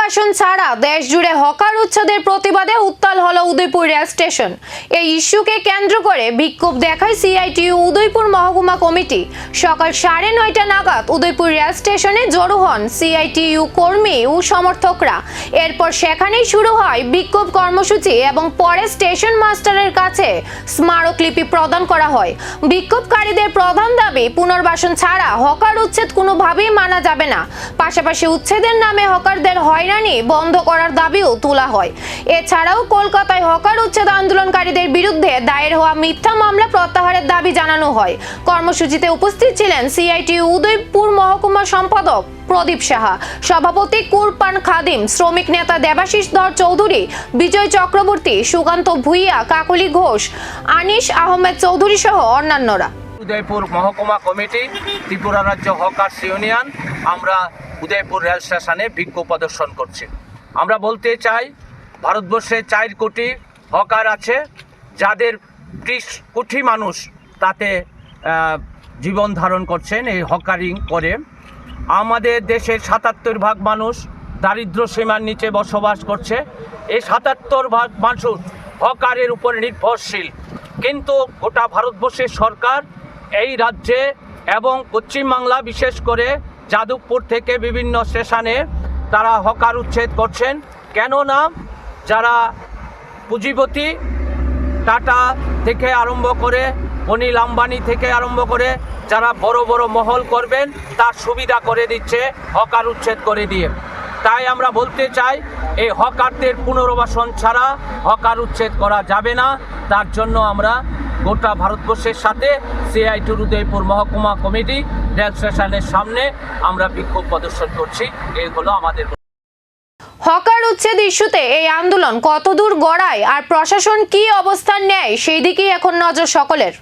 পুনর্বাসন ছাড়া দেশ জুড়ে হকার উচ্ছেদের প্রতিবাদে উত্তাল হলো উদয়পুর রেল স্টেশন। এই ইস্যুকে কেন্দ্র করে বিক্ষোভ দেখায় সিআইটিইউ উদয়পুর মহকুমা কমিটি। সকাল 9:30 নাগাদ উদয়পুর রেল স্টেশনে জড়ো হন সিআইটিইউ কর্মী ও সমর্থকরা। এরপর সেখানেই শুরু হয় বিক্ষোভ কর্মসূচি এবং পরে স্টেশন মাস্টারের কাছে স্মারকলিপি প্রদান করা হয়। বিক্ষোভকারীদের প্রধান দাবি, পুনর্বাসন ছাড়া হকার উচ্ছেদ কোনোভাবেই মানা যাবে না। পাশাপাশি উচ্ছেদের নামে হকারদের হয়রানি বন্ধ করার দাবিও তোলা হয়। এছাড়াও কলকাতায় হকার উচ্ছেদ আন্দোলনকারীদের বিরুদ্ধে দায়ের হওয়া মিথ্যা মামলা প্রত্যাহারের দাবি জানানো হয়। কর্মসূচিতে উপস্থিত ছিলেন সিআইটিইউ উদয়পুর মহকুমা সম্পাদক প্রদীপ সাহা, সভাপতি কুরপান খাদিম, শ্রমিক নেতা দেবাশিস ধর চৌধুরী, বিজয় চক্রবর্তী, সুকান্ত ভুইয়া, কাকলি ঘোষ, আনিস আহমেদ চৌধুরী সহ অন্যান্যরা। উদয়পুর মহকুমা কমিটি, ত্রিপুরা রাজ্য হকার্স ইউনিয়ন, আমরা উদয়পুর রেল স্টেশনে বিক্ষোভ প্রদর্শন করছি। আমরা বলতে চাই, ভারতবর্ষে 4 কোটি হকার আছে, যাদের 30 কোটি মানুষ তাতে জীবন ধারণ করছেন এই হকারিং করে। আমাদের দেশের 77% মানুষ দারিদ্র সীমার নিচে বসবাস করছে। এই 77% মানুষ হকারের উপর নির্ভরশীল। কিন্তু গোটা ভারতবর্ষের সরকার এই রাজ্যে এবং পশ্চিমবাংলা, বিশেষ করে যাদবপুর থেকে বিভিন্ন স্টেশনে তারা হকার উচ্ছেদ করছেন। কেননা যারা পুঁজিপতি, টাটা থেকে আরম্ভ করে অনিল আম্বানি থেকে আরম্ভ করে যারা বড় বড় মহল করবেন, তার সুবিধা করে দিচ্ছে হকার উচ্ছেদ করে দিয়ে। তাই আমরা বলতে চাই, এই হকারদের পুনর্বাসন ছাড়া হকার উচ্ছেদ করা যাবে না। তার জন্য আমরা গোটা ভারতবর্ষের সাথে সিআইটিইউ উদয়পুর মহকুমা কমিটি রেল স্টেশনের সামনে আমরা বিক্ষোভ প্রদর্শন করছি। এই হলো আমাদের। হকার উচ্ছেদ ইস্যুতে এই আন্দোলন কতদূর গড়ায় আর প্রশাসন কি অবস্থান নেয়, সেই দিকেই এখন নজর সকলের।